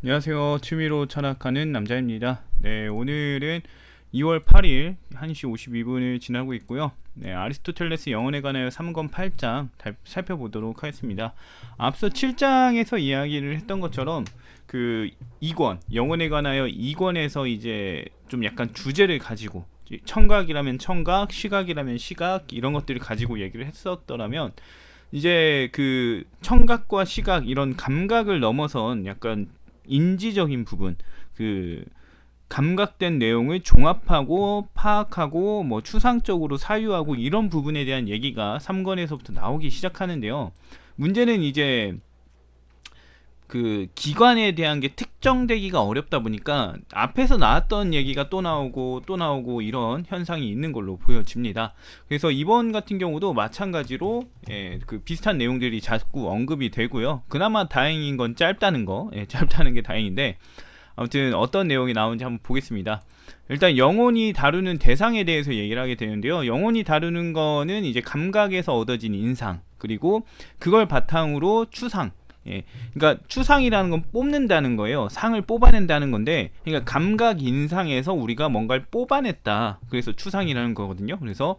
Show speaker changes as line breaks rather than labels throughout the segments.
안녕하세요. 취미로 철학하는 남자입니다. 네, 오늘은 2월 8일 1시 52분을 지나고 있고요. 네, 아리스토텔레스 영혼에 관하여 3권 8장 살펴보도록 하겠습니다. 앞서 7장에서 이야기를 했던 것처럼 그 2권, 영혼에 관하여 2권에서 이제 좀 약간 주제를 가지고 청각이라면 청각, 시각이라면 시각 이런 것들을 가지고 얘기를 했었더라면 이제 그 청각과 시각 이런 감각을 넘어선 약간 인지적인 부분, 그 감각된 내용을 종합하고 파악하고 뭐 추상적으로 사유하고 이런 부분에 대한 얘기가 3권에서부터 나오기 시작하는데요. 문제는 이제 그 기관에 대한 게 특정되기가 어렵다 보니까 앞에서 나왔던 얘기가 또 나오고 또 나오고 이런 현상이 있는 걸로 보여집니다. 그래서 이번 같은 경우도 마찬가지로 그 비슷한 내용들이 자꾸 언급이 되고요. 그나마 다행인 건 짧다는 거, 짧다는 게 다행인데 아무튼 어떤 내용이 나오는지 한번 보겠습니다. 일단 영혼이 다루는 대상에 대해서 얘기를 하게 되는데요. 영혼이 다루는 거는 이제 감각에서 얻어진 인상, 그리고 그걸 바탕으로 추상, 그러니까 추상이라는 건 뽑는다는 거예요. 상을 뽑아낸다는 건데, 그러니까 감각 인상에서 우리가 뭔가를 뽑아냈다. 그래서 추상이라는 거거든요. 그래서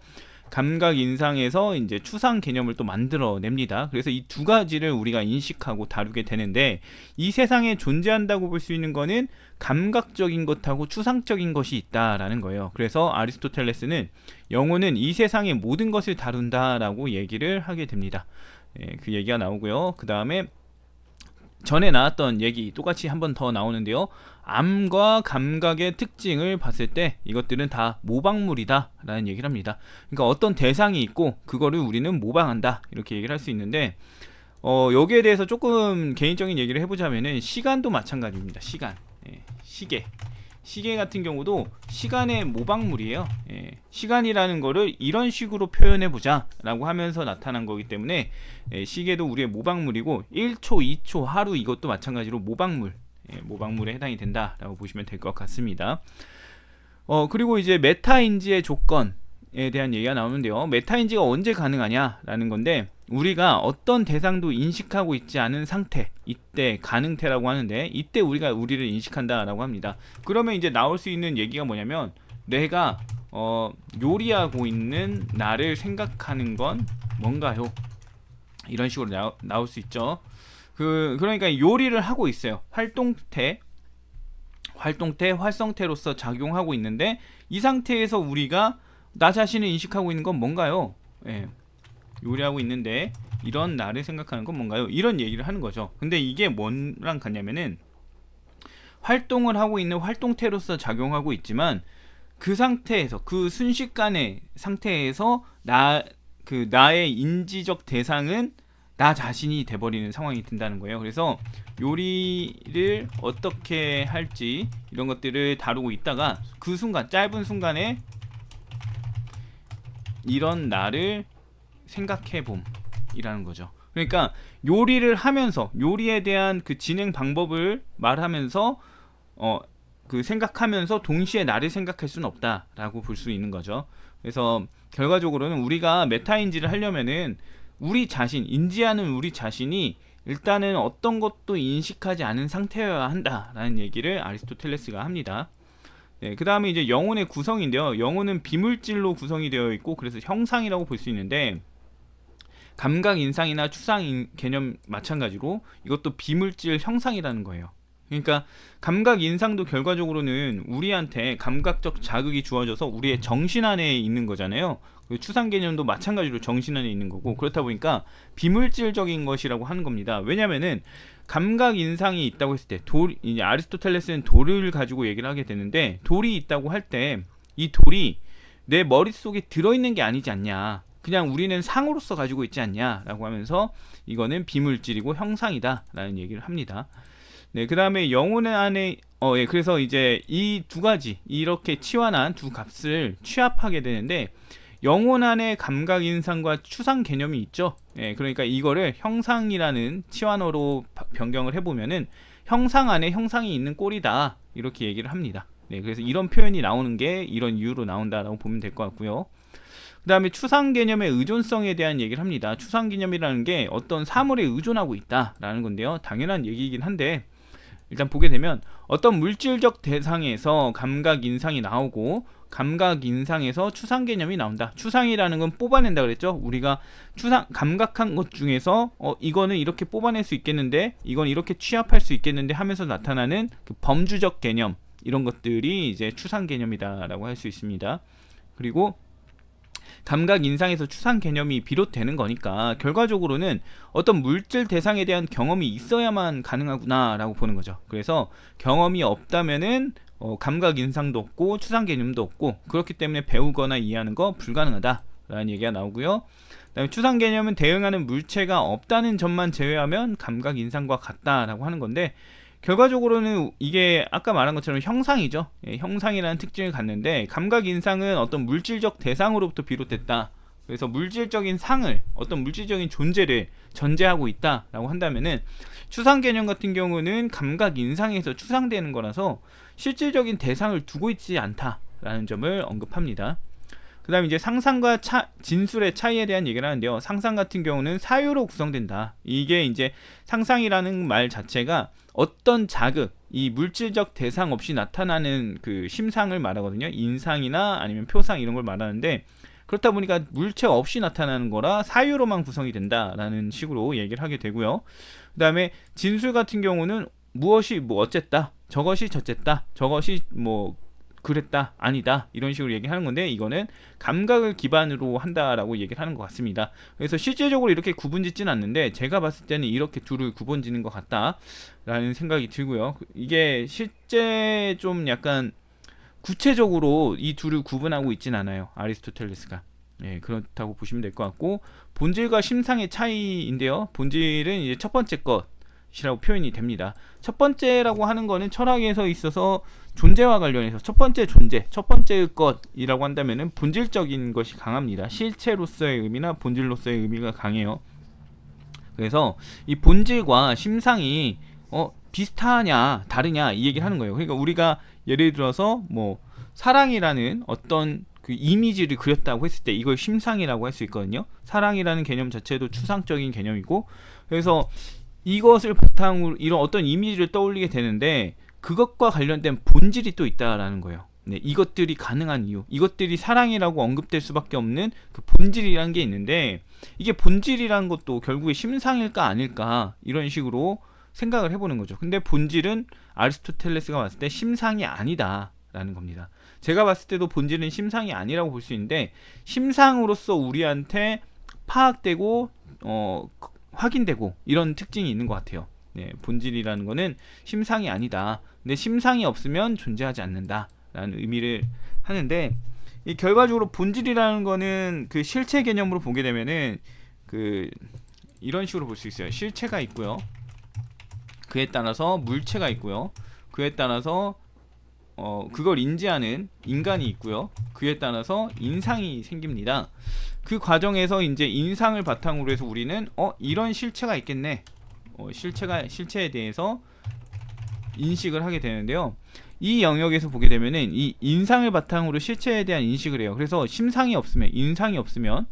감각 인상에서 이제 추상 개념을 또 만들어냅니다. 그래서 이 두 가지를 우리가 인식하고 다루게 되는데, 이 세상에 존재한다고 볼 수 있는 거는 감각적인 것하고 추상적인 것이 있다라는 거예요. 그래서 아리스토텔레스는 영혼은 이 세상의 모든 것을 다룬다라고 얘기를 하게 됩니다. 그 얘기가 나오고요. 그 다음에 전에 나왔던 얘기 똑같이 한 번 더 나오는데요. 암과 감각의 특징을 봤을 때 이것들은 다 모방물이다 라는 얘기를 합니다. 그러니까 어떤 대상이 있고 그거를 우리는 모방한다 이렇게 얘기를 할 수 있는데, 여기에 대해서 조금 개인적인 얘기를 해보자면은 시간도 마찬가지입니다. 시계 같은 경우도 시간의 모방물이에요. 시간이라는 거를 이런 식으로 표현해보자 라고 하면서 나타난 거기 때문에 시계도 우리의 모방물이고 1초, 2초, 하루 이것도 마찬가지로 모방물에 해당이 된다라고 보시면 될 것 같습니다. 그리고 이제 메타인지의 조건에 대한 얘기가 나오는데요. 메타인지가 언제 가능하냐라는 건데, 우리가 어떤 대상도 인식하고 있지 않은 상태, 이때 가능태라고 하는데, 이때 우리가 우리를 인식한다라고 합니다. 그러면 이제 나올 수 있는 얘기가 뭐냐면, 내가 요리하고 있는 나를 생각하는 건 뭔가요? 이런 식으로 나올 수 있죠. 그러니까 요리를 하고 있어요. 활성태로서 작용하고 있는데, 이 상태에서 우리가 나 자신을 인식하고 있는 건 뭔가요? 요리하고 있는데 이런 나를 생각하는 건 뭔가요? 이런 얘기를 하는 거죠. 근데 이게 뭐랑 같냐면은, 활동을 하고 있는 활동태로서 작용하고 있지만 그 상태에서, 그 순식간의 상태에서 나의 인지적 대상은 나 자신이 돼버리는 상황이 된다는 거예요. 그래서 요리를 어떻게 할지 이런 것들을 다루고 있다가 그 순간, 짧은 순간에 이런 나를 생각해봄이라는 거죠. 그러니까 요리를 하면서 요리에 대한 그 진행 방법을 말하면서 그 생각하면서 동시에 나를 생각할 수는 없다라고 볼 수 있는 거죠. 그래서 결과적으로는 우리가 메타인지를 하려면은 우리 자신, 인지하는 우리 자신이 일단은 어떤 것도 인식하지 않은 상태여야 한다라는 얘기를 아리스토텔레스가 합니다. 그 다음에 이제 영혼의 구성인데요. 영혼은 비물질로 구성이 되어 있고, 그래서 형상이라고 볼 수 있는데, 감각 인상이나 추상 개념 마찬가지로 이것도 비물질 형상이라는 거예요. 그러니까 감각 인상도 결과적으로는 우리한테 감각적 자극이 주어져서 우리의 정신 안에 있는 거잖아요. 추상 개념도 마찬가지로 정신 안에 있는 거고, 그렇다 보니까 비물질적인 것이라고 하는 겁니다. 왜냐면은 감각 인상이 있다고 했을 때, 이제 아리스토텔레스는 돌을 가지고 얘기를 하게 되는데, 돌이 있다고 할 때 이 돌이 내 머릿속에 들어있는 게 아니지 않냐, 그냥 우리는 상으로서 가지고 있지 않냐 라고 하면서 이거는 비물질이고 형상이다 라는 얘기를 합니다. 그 다음에 영혼 안에 그래서 이제 이 두 가지, 이렇게 치환한 두 값을 취합하게 되는데, 영혼 안에 감각 인상과 추상 개념이 있죠. 그러니까 이거를 형상이라는 치환어로 변경을 해보면은 형상 안에 형상이 있는 꼴이다 이렇게 얘기를 합니다. 그래서 이런 표현이 나오는 게 이런 이유로 나온다라고 보면 될 것 같고요. 그 다음에 추상 개념의 의존성에 대한 얘기를 합니다. 추상 개념이라는 게 어떤 사물에 의존하고 있다라는 건데요. 당연한 얘기이긴 한데, 일단 보게 되면 어떤 물질적 대상에서 감각 인상이 나오고 감각 인상에서 추상 개념이 나온다. 추상이라는 건 뽑아낸다 그랬죠. 우리가 추상 감각한 것 중에서 이거는 이렇게 뽑아낼 수 있겠는데 이건 이렇게 취합할 수 있겠는데 하면서 나타나는 그 범주적 개념, 이런 것들이 이제 추상 개념이다라고 할 수 있습니다. 그리고 감각 인상에서 추상 개념이 비롯되는 거니까 결과적으로는 어떤 물질 대상에 대한 경험이 있어야만 가능하구나 라고 보는 거죠. 그래서 경험이 없다면은 감각 인상도 없고 추상 개념도 없고, 그렇기 때문에 배우거나 이해하는 거 불가능하다 라는 얘기가 나오고요. 그다음에 추상 개념은 대응하는 물체가 없다는 점만 제외하면 감각 인상과 같다라고 하는 건데, 결과적으로는 이게 아까 말한 것처럼 형상이죠. 형상이라는 특징을 갖는데, 감각 인상은 어떤 물질적 대상으로부터 비롯됐다. 그래서 물질적인 상을, 어떤 물질적인 존재를 전제하고 있다라고 한다면은, 추상 개념 같은 경우는 감각 인상에서 추상되는 거라서 실질적인 대상을 두고 있지 않다라는 점을 언급합니다. 그 다음에 이제 상상과 진술의 차이에 대한 얘기를 하는데요. 상상 같은 경우는 사유로 구성된다. 이게 이제 상상이라는 말 자체가 어떤 자극, 이 물질적 대상 없이 나타나는 그 심상을 말하거든요. 인상이나 아니면 표상 이런 걸 말하는데, 그렇다 보니까 물체 없이 나타나는 거라 사유로만 구성이 된다라는 식으로 얘기를 하게 되고요. 그 다음에 진술 같은 경우는 무엇이 뭐 어쨌다, 저것이 저쨌다, 저것이 뭐 그랬다, 아니다, 이런 식으로 얘기하는 건데, 이거는 감각을 기반으로 한다라고 얘기를 하는 것 같습니다. 그래서 실제적으로 이렇게 구분짓지는 않는데 제가 봤을 때는 이렇게 둘을 구분짓는 것 같다라는 생각이 들고요. 이게 실제 좀 약간 구체적으로 이 둘을 구분하고 있진 않아요, 아리스토텔레스가. 그렇다고 보시면 될 것 같고, 본질과 심상의 차이인데요. 본질은 이제 첫 번째 것이라고 표현이 됩니다. 첫 번째라고 하는 거는 철학에서 있어서 존재와 관련해서 첫 번째 존재, 첫 번째 것이라고 한다면은 본질적인 것이 강합니다. 실체로서의 의미나 본질로서의 의미가 강해요. 그래서 이 본질과 심상이 비슷하냐 다르냐 이 얘기를 하는 거예요. 그러니까 우리가 예를 들어서 뭐 사랑이라는 어떤 그 이미지를 그렸다고 했을 때 이걸 심상이라고 할 수 있거든요. 사랑이라는 개념 자체도 추상적인 개념이고, 그래서 이것을 바탕으로 이런 어떤 이미지를 떠올리게 되는데, 그것과 관련된 본질이 또 있다라는 거예요. 이것들이 가능한 이유, 이것들이 사랑이라고 언급될 수밖에 없는 그 본질이라는 게 있는데, 이게 본질이라는 것도 결국에 심상일까 아닐까, 이런 식으로 생각을 해보는 거죠. 근데 본질은 아리스토텔레스가 봤을 때 심상이 아니다라는 겁니다. 제가 봤을 때도 본질은 심상이 아니라고 볼 수 있는데, 심상으로서 우리한테 파악되고 확인되고 이런 특징이 있는 것 같아요. 본질이라는 거는 심상이 아니다. 근데 심상이 없으면 존재하지 않는다라는 의미를 하는데, 이 결과적으로 본질이라는 거는 그 실체 개념으로 보게 되면은 그 이런 식으로 볼 수 있어요. 실체가 있고요. 그에 따라서 물체가 있고요. 그에 따라서 그걸 인지하는 인간이 있고요. 그에 따라서 인상이 생깁니다. 그 과정에서 이제 인상을 바탕으로 해서 우리는 이런 실체가 있겠네. 실체에 대해서 인식을 하게 되는데요. 이 영역에서 보게 되면은 이 인상을 바탕으로 실체에 대한 인식을 해요. 그래서 심상이 없으면, 인상이 없으면,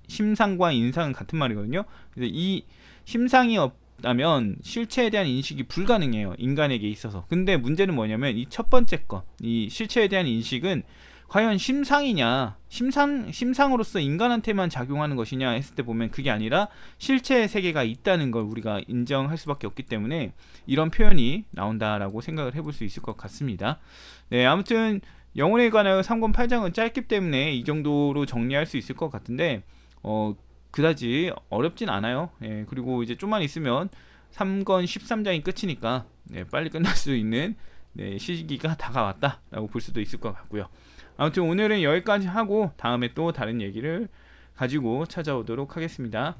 심상과 인상은 같은 말이거든요. 그래서 이 심상이 없다면 실체에 대한 인식이 불가능해요, 인간에게 있어서. 근데 문제는 뭐냐면 이 첫 번째 거, 이 실체에 대한 인식은 과연 심상이냐, 심상으로서 인간한테만 작용하는 것이냐 했을 때 보면 그게 아니라 실체의 세계가 있다는 걸 우리가 인정할 수밖에 없기 때문에 이런 표현이 나온다라고 생각을 해볼 수 있을 것 같습니다. 아무튼 영혼에 관하여 3권 8장은 짧기 때문에 이 정도로 정리할 수 있을 것 같은데 그다지 어렵진 않아요. 그리고 이제 좀만 있으면 3권 13장이 끝이니까 빨리 끝날 수 있는 시기가 다가왔다라고 볼 수도 있을 것 같고요. 아무튼 오늘은 여기까지 하고 다음에 또 다른 얘기를 가지고 찾아오도록 하겠습니다.